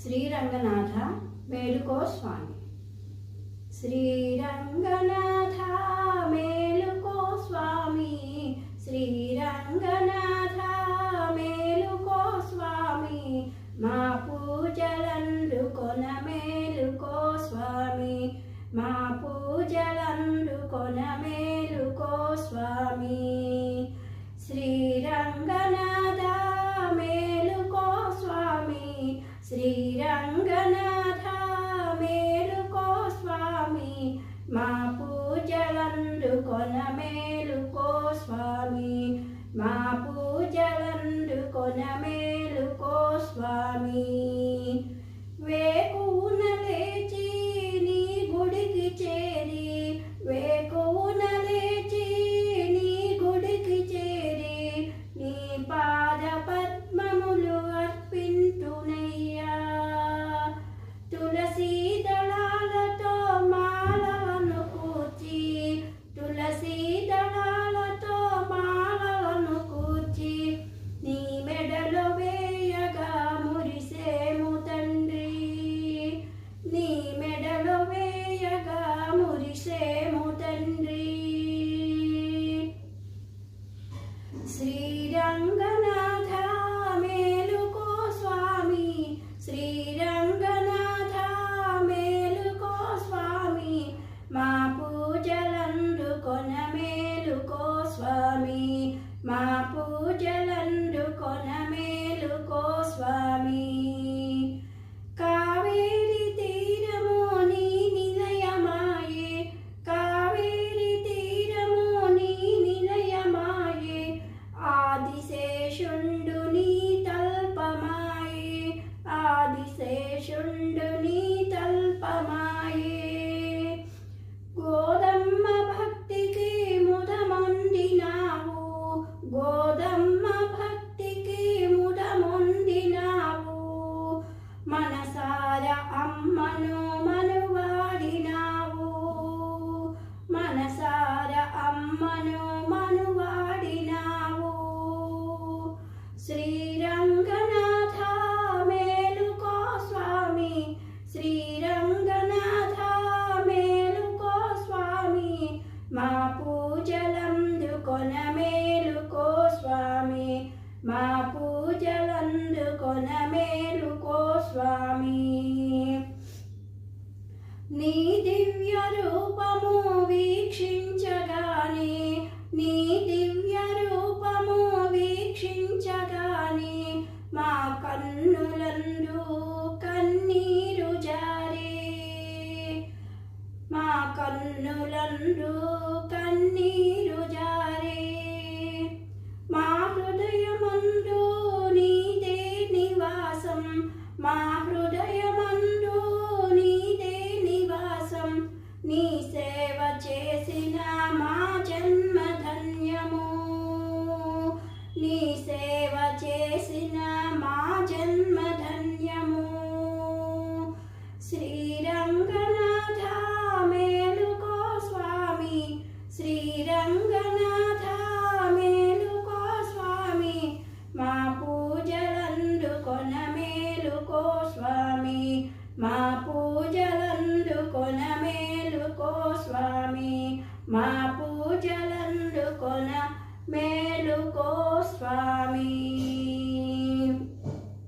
శ్రీరంగనాథ మేలుకో స్వామి. శ్రీరంగనాథ మేలుకో స్వామి, శ్రీరంగనాథ మేలుకో స్వామి, మా పూజలందుకొన మేలుకో స్వామి, మా పూజలందుకొన మేలుకో స్వామి. శ్రీరంగనాథ మేలుకో స్వామి, శ్రీరంగనాథ మేలుకో స్వామి, మా పూజలందుకొన మేలుకో స్వామి, మా పూజలందుకొన మేలుకో స్వామి. వేకువన లేచి నీ గుడికి చేరి, వేకువన లేచి నీ గుడికి చేరి, నీ పాద పద్మములు అర్పింతునయ్యా. తులసీ దళాలతో మాలలను కూర్చి, తులసీ దళాలతో మాలలను కూర్చి, నీ మెడలో వేయగా మురిసేము తండ్రి, నీ మెడలో వేయగా మురిసేము తండ్రి. శ్రీరంగనాథ మేలుకో స్వామి, శ్రీరంగనాథ మేలుకో స్వామి, మా పూజలందుకొన మేలుకో స్వామి, మా పూజలందుకొన మేలుకో స్వామి. కావేరి తీరము నీ నిలయమాయే, కావేరి తీరము నీ నిలయమాయే, ఆదిశేషుండు నీ తల్పమాయే, ఆదిశేషుండు నీ తల్పమాయే. గోదమ్మ భక్తికి ముదమొందినావు, గోదమ్మ భక్తికి ముదమొందినావు, మనసార అమ్మను మనువాడినావు, మనసార అమ్మను మనువాడినావు. శ్రీరంగనాథ మేలుకో స్వామి, శ్రీరంగనాథ మేలుకో స్వామి, మా పూజలందుకొన మేలుకో స్వామి, మా పూజలందుకొన మేలుకో స్వామి. నీ దివ్య రూపము వీక్షించగానే, నీ దివ్య రూపము వీక్షించగానే, మా కన్నులందు కన్నీరు జారే, మా కన్నులందు కన్నీరు జారే. మా హృదయమందు నీదే నివాసం, మా హృదయమందు నీదే నివాసం, నీ సేవ చేసిన మా జన్మ ధన్యము, నీ సేవ చేసిన మా జన్మ ధన్యము. శ్రీరంగనాథ మేలుకో స్వామి, శ్రీరంగనాథ మేలుకో స్వామి, మా పూజలందుకొన మేలుకో స్వామి, మా పూజలందుకొన మేలుకో స్వామి, మా పూజలందుకొన మేలుకో స్వామి.